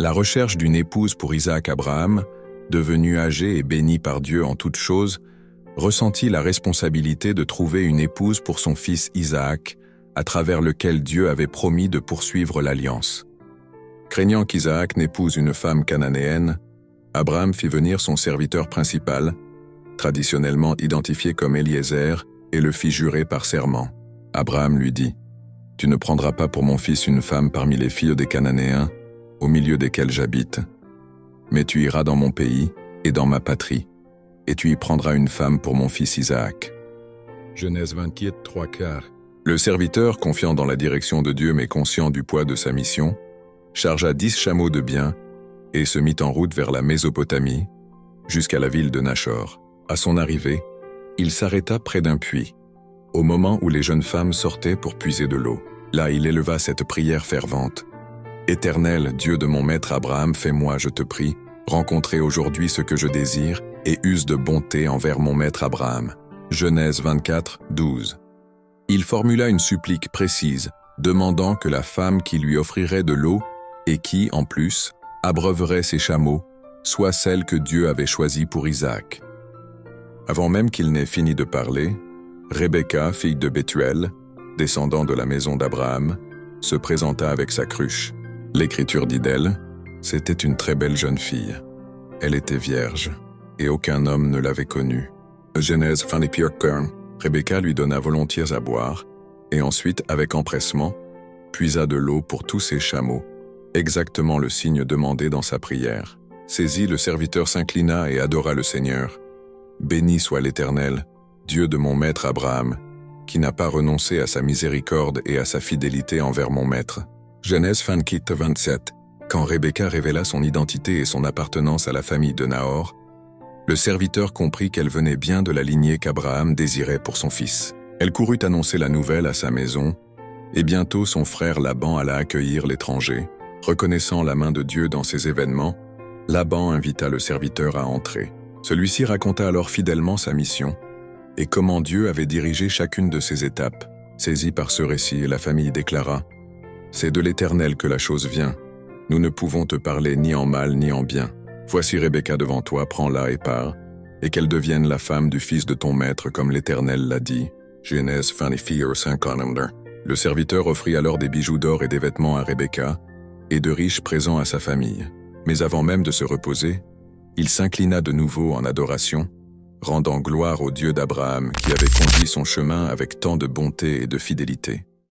La recherche d'une épouse pour Isaac Abraham, devenu âgé et béni par Dieu en toutes choses, ressentit la responsabilité de trouver une épouse pour son fils Isaac, à travers lequel Dieu avait promis de poursuivre l'alliance. Craignant qu'Isaac n'épouse une femme cananéenne, Abraham fit venir son serviteur principal, traditionnellement identifié comme Eliezer, et le fit jurer par serment. Abraham lui dit, « Tu ne prendras pas pour mon fils une femme parmi les filles des Cananéens, au milieu desquels j'habite, mais tu iras dans mon pays et dans ma patrie, et tu y prendras une femme pour mon fils Isaac. » Genèse 24, 3/4. Le serviteur, confiant dans la direction de Dieu mais conscient du poids de sa mission, chargea 10 chameaux de biens et se mit en route vers la Mésopotamie, jusqu'à la ville de Nachor. À son arrivée, il s'arrêta près d'un puits, au moment où les jeunes femmes sortaient pour puiser de l'eau. Là, il éleva cette prière fervente. « Éternel, Dieu de mon maître Abraham, fais-moi, je te prie, rencontrer aujourd'hui ce que je désire et use de bonté envers mon maître Abraham. » Genèse 24, 12. Il formula une supplique précise, demandant que la femme qui lui offrirait de l'eau et qui, en plus, abreuverait ses chameaux, soit celle que Dieu avait choisie pour Isaac. Avant même qu'il n'ait fini de parler, Rebecca, fille de Bethuel, descendant de la maison d'Abraham, se présenta avec sa cruche. L'Écriture dit d'elle, « C'était une très belle jeune fille. Elle était vierge, et aucun homme ne l'avait connue. » Genèse 24. Rebecca lui donna volontiers à boire, et ensuite, avec empressement, puisa de l'eau pour tous ses chameaux, exactement le signe demandé dans sa prière. Saisi, le serviteur s'inclina et adora le Seigneur. « Béni soit l'Éternel, Dieu de mon maître Abraham, qui n'a pas renoncé à sa miséricorde et à sa fidélité envers mon maître. » Genèse 27. Quand Rebecca révéla son identité et son appartenance à la famille de Nahor, le serviteur comprit qu'elle venait bien de la lignée qu'Abraham désirait pour son fils. Elle courut annoncer la nouvelle à sa maison, et bientôt son frère Laban alla accueillir l'étranger. Reconnaissant la main de Dieu dans ces événements, Laban invita le serviteur à entrer. Celui-ci raconta alors fidèlement sa mission et comment Dieu avait dirigé chacune de ses étapes. Saisi par ce récit, la famille déclara « C'est de l'Éternel que la chose vient. Nous ne pouvons te parler ni en mal ni en bien. Voici Rebecca devant toi, prends-la et pars, et qu'elle devienne la femme du fils de ton maître comme l'Éternel l'a dit. » Genèse 24. Le serviteur offrit alors des bijoux d'or et des vêtements à Rebecca, et de riches présents à sa famille. Mais avant même de se reposer, il s'inclina de nouveau en adoration, rendant gloire au Dieu d'Abraham qui avait conduit son chemin avec tant de bonté et de fidélité.